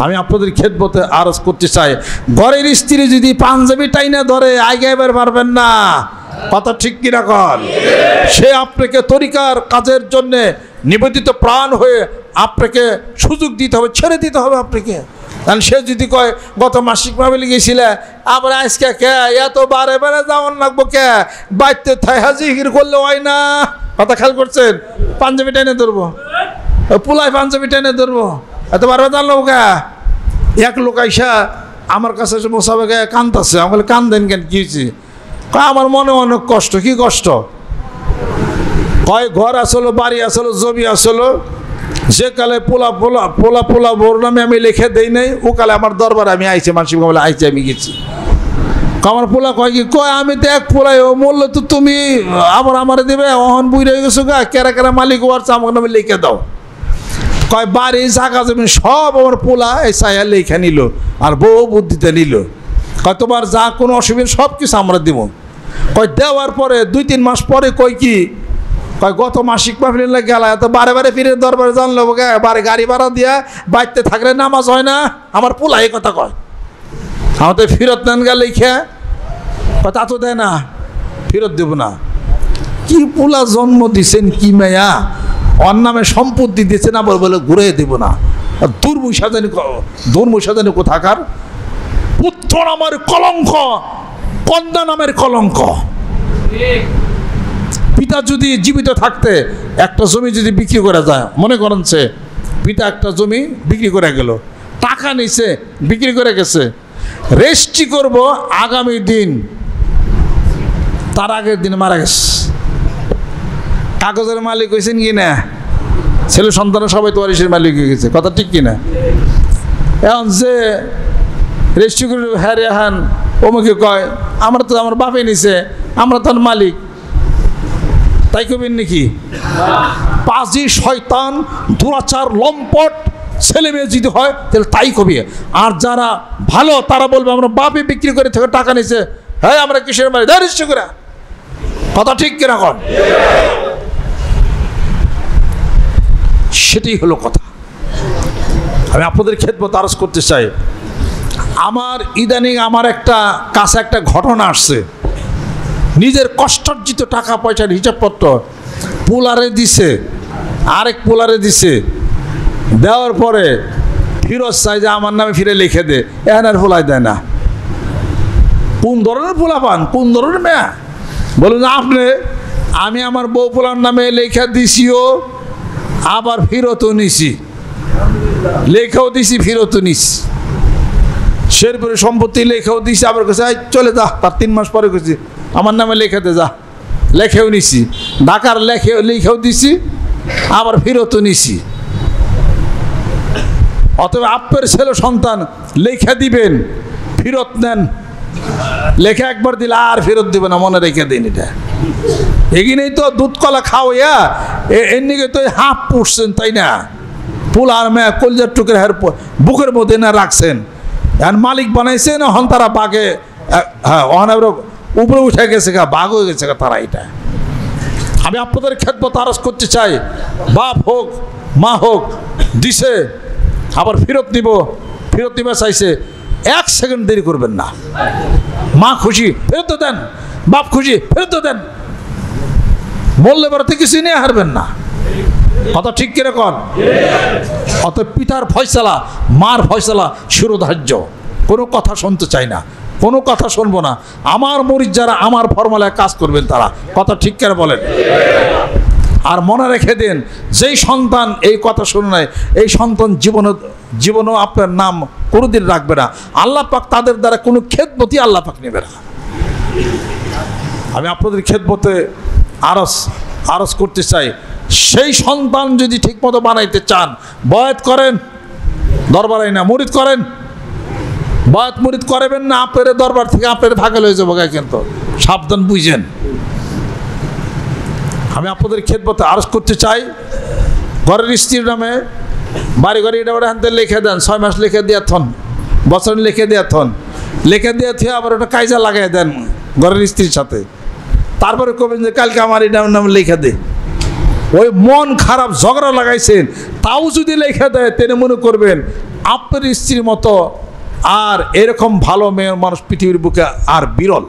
আমি আপনাদের খেদমতে আরজ করতে চাই, ঘরের স্ত্রী যদি পাঞ্জাবি টাইনা ধরে আগে এবার পারবেন না, কথা ঠিক কিনা কন? সে আপনাকে তরিকার কাজের জন্য নিবেদিত প্রাণ হয়ে আপনাকে সুযোগ দিতে হবে, ছেড়ে দিতে হবে আপনাকে। কারণ সে যদি কয় গত মাসিক মাহফিলে গেছিলে, আবার আজকে কে এত বারে বারে যাওয়ার লাগবো, কে বাইতে থাই হাজির করলে হয় না, কথা খেয়াল করছেন? পাঞ্জাবি টেনে ধরবো, পুলাই পাঞ্জাবি টেনে ধরবো, এত বারবার জানলো কে? এক লোক আইসা আমার কাছে এসে মোসাবেকে কান্দতেছে। আমি বলে কান্দেন কেন, কি হয়েছে? আমার মনে অনেক কষ্ট। কি কষ্ট? কয় ঘর আসলো, বাড়ি আসলো, জমি আসলো, যে কালে পোলা পোলা পোলা পোলা বোর নামে আমি লিখে দেই নাই, ও কালে আমার দরবারে আমি আইছি, মানসিক বলে আইছি, আমি গেছি। আমার পোলা কয় কি, কয় আমি তো এক পোলাই, ও বললো তো তুমি আবার আমার দেবে, অহন বুই রয়ে গেছো গা, কেরা কেরা মালিক ওয়ার আমার নামে লিখে দাও। কয় বাড়ি জাগা জমি সব আমার পোলা এই চাইয়া লেখা নিল, আর বউ বুদ্ধিতে নিল। কয় তোমার যা কোনো অসুবিধা সব কিছু আমরা দিব। কয় দেওয়ার পরে 2-3 মাস পরে কয় কি, কয় গত মাসিক মাহফিলে গেল, এত বারে বারে ফিরে দরবারে জানলো বারে গাড়ি ভাড়া দিয়া বাড়িতে থাকলে নামাজ হয় না। আমার পোলা এই কথা কয়, আমাদের ফেরত নেন গা লেখা। কয় তা তো দেয় না, ফেরত দেব না। কি পোলা জন্ম দিছেন, কি মেয়া ওর নামে সম্পত্তি দিচ্ছে না, বলে ঘুরে দেব না। দুর্মুষাজানি কোথাকার পুত্র নামের কলঙ্ক, কন্যা নামের কলঙ্ক। পিতা যদি জীবিত থাকতে একটা জমি যদি বিক্রি করে যায়, মনে করেন সে পিতা একটা জমি বিক্রি করে গেল, টাকা নিছে, বিক্রি করে গেছে, রেজিস্ট্রি করব আগামী দিন, তার আগের দিন মারা গেছে। কাগজের মালিক হয়েছেন কি না? ছেলে সন্তান সবাই তো ওয়ারিশের মালিক হয়ে গেছে, কথা ঠিক কিনা? এখন যে রেজিস্ট্রি করে হ্যাঁ রে হান ওমুকে কয় আমরা তো আমার বাপে নিছে, আমরা তো মালিক, তাই কবেন নাকি? পাজি শয়তান দুরাচার লম্পট ছেলে মেয়ে যদি হয় তাহলে তাই কবি। আর যারা ভালো তারা বলবে আমরা বাপে বিক্রি করে থেকে টাকা নিছে, হ্যাঁ আমরা কিসের মালিক, রেজিস্ট্রি করে, কথা ঠিক কিনা কন? সেটাই হলো কথা। আমি আপনাদের খেদমত আরজ করতে চাই, আমার ইদানিং আমার কাছে একটা ঘটনা আসছে। নিজের কষ্টার্জিত টাকা পয়সার হিসাবপত্র পোলারে দিছে, আরেক পোলারে দিছে, দেওয়ার পরে ফিরত চাই যে আমার নামে ফিরে লিখে দে, এনার পোলাই দেয় না। কোন ধরনের পোলা পান, কোন ধরনের মেয়া? বলুন আপনি, আমি আমার বউ পোলার নামে লেখা দিছিও, আবার ফিরতও নিছি, লেখাও দিছি, ফিরতও নিছি, শেরপুরে সম্পত্তি লেখাও দিছি, আবার কাছে চলে যা, তার 3 মাস পরে গেছি আমার নামে লেখা দে, যা, লেখেও নিছি, ঢাকার লেখাও দিছি, আবার ফিরতও নিছি। অতএব আপনার ছেলে সন্তান লেখা দিবেন, ফিরত নেন, লেখা একবার দিলে আর ফেরত দিবে না, মনে রেখে দিন। এটা এগিনেই তো দুধ কলা খাওয়া এমনিকে তো হাফ পুষছেন, তাই না? পুল আর মেয়া কলজার টুকের হের বুকের মধ্যে না রাখছেন, এখন মালিক বানাইছেন, হন তারা বাঘে, হ্যাঁ উপরে উঠে গেছে গা, বাঘ হয়ে গেছে গা তারা। এটা আমি আপনাদের খেদমত আরজ করতে চাই, বাপ হোক মা হোক দিছে, আবার ফেরত নিবে চাইছে, 1 সেকেন্ড দেরি করবেন না। মা খুশি, ফেরত দেন, বাপ খুশি, ফেরত দেন, বললে বেড়াতে কিছু নিয়ে হারবেন না, কথা ঠিক কিরকম? অত পিতার ফয়সালা, মার ফয়সালা শিরোধার্য, কোনো কথা শুনতে চাই না, কোনো কথা শুনবো না। আমার মরিদ যারা আমার ফর্মুলায় কাজ করবেন তারা, কথা ঠিক করে বলেন। আর মনে রেখে দেন, যেই সন্তান এই কথা শুনে নেয়, এই সন্তান জীবনেও আপনার নাম কোনোদিন রাখবে না। আল্লাহ পাক তাদের দ্বারা কোনো খেদমতি আল্লাহ পাক নেবে না। আমি আপনাদের খেদমতে আরজ করতে চাই, সেই সন্তান যদি ঠিকমতো বানাইতে চান, বয়াত করেন, দরবারে না মুরিদ করেন, বয়াত মুরিদ করবেন না, আপনার দরবার থেকে আপনার ভাগে হয়ে যাবো, কিন্তু সাবধান বুঝেন। আমি আপনাদের খেদমতে আরজ করতে চাই, ঘরের স্ত্রীর নামে বাড়ি ঘরে এটা ওটা হাতে লিখে দেন, 6 মাস লিখে দিয়ে থন, বছর লিখে দিয়ে থন, লিখে দিয়ে থিয়ে আবার ওটা কায়জা লাগাই দেন ঘরের স্ত্রীর সাথে, তারপরে কবেন যে কালকে আমার এটা নাম লিখে দে। ওই মন খারাপ ঝগড়া লাগাইছেন, তাও যদি লিখে দেয়, তেনে মনে করবেন আপনার স্ত্রীর মতো আর এরকম ভালো মেয়ের মানুষ পৃথিবীর বুকে আর বিরল।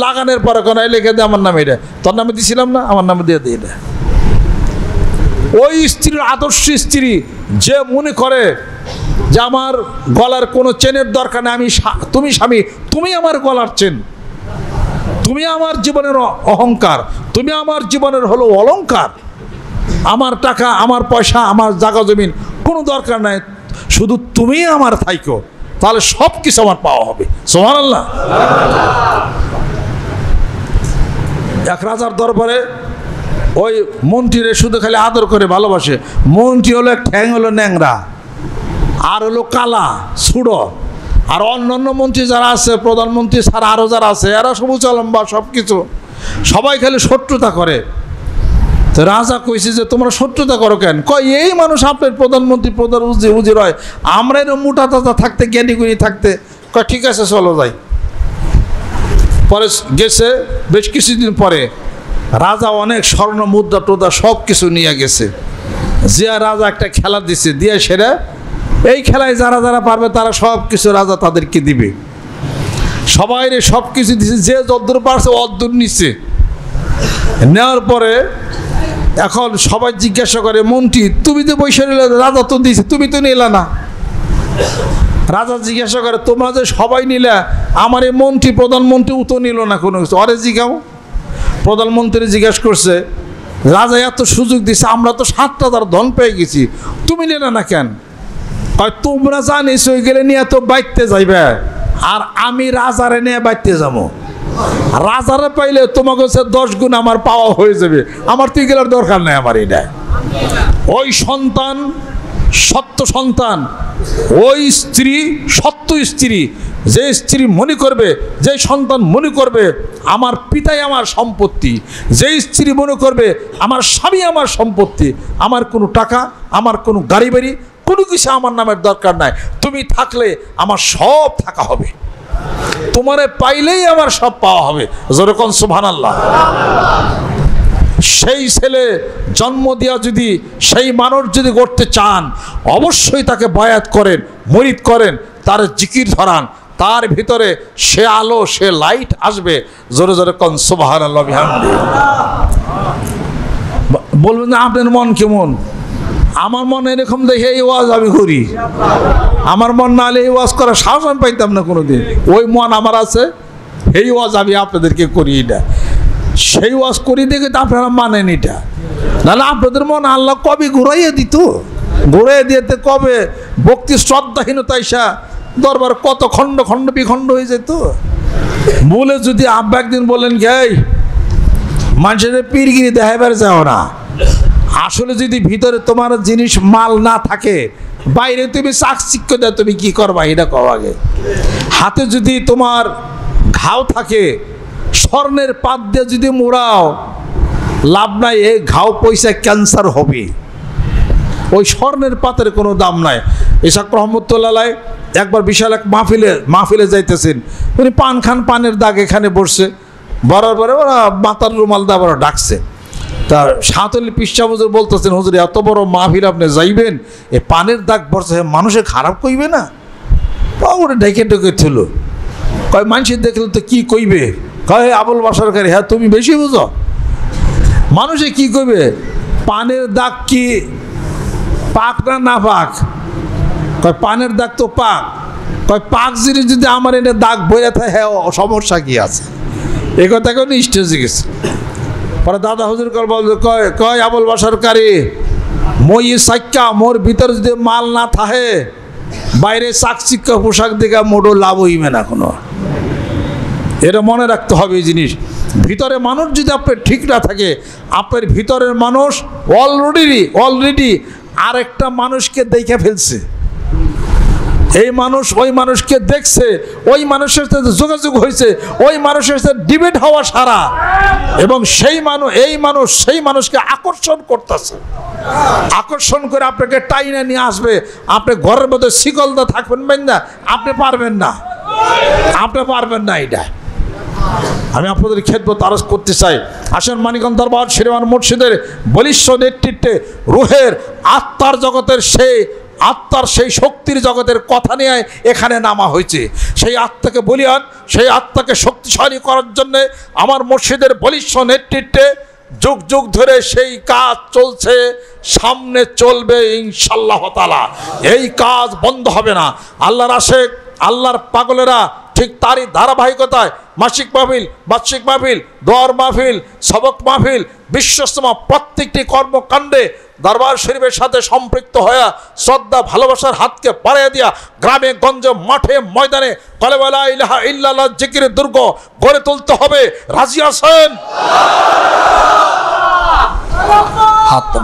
লাগানের পরে কোনো লিখে দে আমার নামে, এটা তোর নামে দিছিলাম না, আমার নামে দিয়ে দিই। এটা ওই স্ত্রীর আদর্শ স্ত্রী যে মনে করে যে আমার গলার কোনো চেনের দরকার নেই, তুমি স্বামী, তুমি আমার গলার চেন, তুমি আমার জীবনের অহংকার, তুমি আমার জীবনের হলো অলংকার, আমার টাকা, আমার পয়সা, আমার জায়গা জমিন কোনো দরকার নাই, শুধু তুমি আমার থাইকো, তাহলে সব কিছু আমার পাওয়া হবে। সুবহানাল্লাহ। এক রাজার দরবারে ওই মন্ত্রীরে শুধু খালি আদর করে ভালোবাসে। মন্ত্রী হলো এক ঠ্যাং হলো ন্যাংরা, আর হলো কালা ছুড়ো, আর অন্যান্য মন্ত্রী যারা আছে, প্রধানমন্ত্রী ছাড়া আরও যারা আছে, এরা সবুজ লম্বা, সব কিছু, সবাই খালি শত্রুতা করে। তো রাজা কইছে যে তোমরা শত্রুতা করো কেন? কয় এই মানুষ আপনার প্রধানমন্ত্রী, প্রধান উজির হয়, আমরা এর মোটা তাজা থাকতে, জ্ঞানী গুণী থাকতে। কয় ঠিক আছে চলো যাই। পরে গেছে, বেশ কিছুদিন পরে রাজা অনেক স্বর্ণ মুদ্রা টুদ্রা সব কিছু নিয়ে গেছে। জিয়া রাজা একটা খেলা দিছে, দিয়ে সেরা এই খেলায় যারা যারা পারবে তারা সব কিছু রাজা তাদেরকে দিবে। সবাই সব কিছু দিছে, যে যদ্দূর পারছে অদ্দূর নিচ্ছে। নেওয়ার পরে এখন সবাই জিজ্ঞাসা করে, মন্ত্রী তুমি তো পয়সা নিলে, রাজা তো দিয়েছে, তুমি তো নিলা না। রাজা জিজ্ঞাসা করে, তোমরা যে সবাই নিলে, আমার এই মন্ত্রী প্রধানমন্ত্রী তো নিল না কোনো কিছু, অরে জিজ্ঞাও। প্রধানমন্ত্রী জিজ্ঞাসা করছে, রাজা এত সুযোগ দিছে, আমরা তো 7,000 ধন পেয়ে গেছি, তুমি নিলে না কেন? তোমরা জানিস ওই গেলে নিয়ে তো বাইতে যাইবে, আর আমি রাজারে নিয়ে বাইতে যাবো। রাজারে পাইলে তোমাকে 10 গুণ আমার পাওয়া হয়ে যাবে, আমার তুই গেলার দরকার নেই আমার। এটা ওই সন্তান সত্য সন্তান, ওই স্ত্রী সত্য স্ত্রী, যে স্ত্রী মনে করবে, যে সন্তান মনে করবে আমার পিতাই আমার সম্পত্তি, যে স্ত্রী মনে করবে আমার স্বামী আমার সম্পত্তি, আমার কোনো টাকা, আমার কোনো গাড়ি বাড়ি, কোনো কিছু আমার নামের দরকার নাই, তুমি থাকলে আমার সব থাকা হবে, তোমারে পাইলেই আমার সব পাওয়া হবে। যেরকম সুবহানাল্লাহ। সেই ছেলে জন্ম দেওয়া যদি, সেই মানুষ যদি করতে চান, অবশ্যই তাকে বায়াত করেন, মুরিদ করেন, তার জিকির ধরান, তার ভিতরে সে আলো, সে লাইট আসবে। জোরে জোরে কোন সুবহানাল্লাহ বিহামদি। বলবেন না আপনার মন কেমন? আমার মন এরকম দেখে এই ওয়াজ আমি করি, আমার মন না হলে এই ওয়াজ করার সাহস আমি পাইতাম না কোনোদিন। ওই মন আমার আছে, এই ওয়াজ আমি আপনাদেরকে করি। এটা সেই ওয়াজ করি দেখে তো আপনারা মানেন এটা, নাহলে আপনাদের মন আল্লাহ কবে ঘুরাইয়ে দিত, ঘুরাইয়ে দিয়েতে কবে ভক্তি শ্রদ্ধাহীনতা ইসা দরবার কত খণ্ড খণ্ড বিখণ্ড হয়ে যেত। বলে যদি আব্বা একদিন বলেন এই মানুষের পীরগিরি দেখাইবার যাও না, আসলে যদি ভিতরে তোমার জিনিস মাল না থাকে, বাইরে তুমি চাকচিক্য দেয়, তুমি কি করবা এটা কও আগে। হাতে যদি তোমার ঘাও থাকে, স্বর্ণের পাত দিয়ে যদি মোড়াও, লাভ নাই, এই ঘাও পয়সা ক্যান্সার হবে, ওই স্বর্ণের পাতের কোনো দাম নাই। ইসাক রহমতুল্লাহ একবার বিশাল এক মাহফিলে যাইতেছেন, উনি পান খান, পানের দাগ এখানে বসছে, বরাবর ওরা মাথার রুমাল দা বড় ডাকছে। তা সাঁতলি পিসা হুজুর বলতেছেন, হুজুর এত বড় মাহফিল আপনি যাইবেন, এ পানের দাগ বসছে, মানুষে খারাপ কইবে না? ওরা ডেকে ডেকে ছিল, কয় মানুষের দেখলে তো কি কইবে, কয় আবুল বাসার কারি, হ্যাঁ তুমি বেশি বুঝো, মানুষে কি কইবে, পানের দাগ কি পাক না না পাক? কয় পানের দাগ তো পাক। কয় পাক জিনিস যদি আমার এনে দাগ বইয়া থাকে, হ্যাঁ সমস্যা কি আছে? এই কথা কেউ স্টেজে গেছে। পরে দাদা হুজুর কয় আবুল বাসার কারি, মই সাক্কা মোর ভিতরে যদি মাল না থাকে, বাইরে চাকচিক্য পোশাক দিকে মোটো লাভ হইবে না কোনো। এটা মনে রাখতে হবে এই জিনিস। ভিতরে মানুষ যদি আপনার ঠিক না থাকে, আপনার ভিতরের মানুষ অলরেডি আরেকটা মানুষকে দেখে ফেলছে, এই মানুষ ওই মানুষকে দেখছে, ওই মানুষের সাথে যোগাযোগ হয়েছে, ওই মানুষের সাথে ডিবেট হওয়া সারা, এবং এই মানুষ সেই মানুষকে আকর্ষণ করতেছে, আকর্ষণ করে আপনাকে টাইনে নিয়ে আসবে। আপনি ঘরের মধ্যে শিকলদা থাকবেন না, আপনি পারবেন না, এটা আমি আপনাদের খেদমত আরজ করতে চাই। আসেন মানিকগঞ্জ দরবার শিরোমান মুর্শিদের বলিষ্ঠ নেতৃত্বে রুহের আত্মার জগতের সেই আত্মার সেই শক্তির জগতের কথা নিয়ে এখানে নামা হয়েছে। সেই আত্মাকে বলিয়ান, সেই আত্মাকে শক্তিশালী করার জন্যে আমার মুর্শিদের বলিষ্ঠ নেতৃত্বে যুগ যুগ ধরে সেই কাজ চলছে, সামনে চলবে ইনশাআল্লাহ তাআলা। এই কাজ বন্ধ হবে না। আল্লাহর আশেক, আল্লাহর পাগলেরা ঠিক তারই ধারাবাহিকতায় মাসিক মাহফিল, বার্ষিক মাহফিল, দোয়ার মাহফিল, সবক মাহফিল, বিশ্বস্তমা প্রত্যেকটি কর্মকাণ্ডে দরবার শরীফের সাথে সম্পৃক্ত হয়ে শ্রদ্ধা ভালোবাসার হাতকে বাড়িয়ে দিয়া গ্রামে গঞ্জে মাঠে ময়দানে কালেমা লা ইলাহা ইল্লাল্লাহ জিকিরের দুর্গ গড়ে তুলতে হবে। রাজি আছেন? হাত